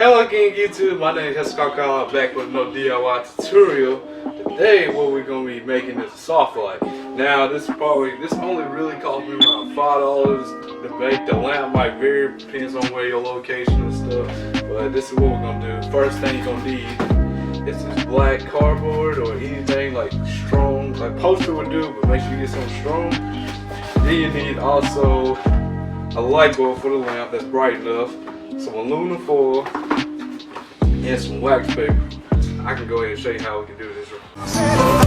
Hello again YouTube, my name is Hezekiah, back with another DIY tutorial. Today what we're going to be making is a soft light. Now this only really cost me around $5 to make. The lamp might vary, depends on where your location and stuff. But this is what we're going to do. First thing you're going to need is this black cardboard or anything like strong, like poster would do, but make sure you get something strong. Then you need also a light bulb for the lamp that's bright enough, some aluminum foil, and some wax paper. I can go ahead and show you how we can do this.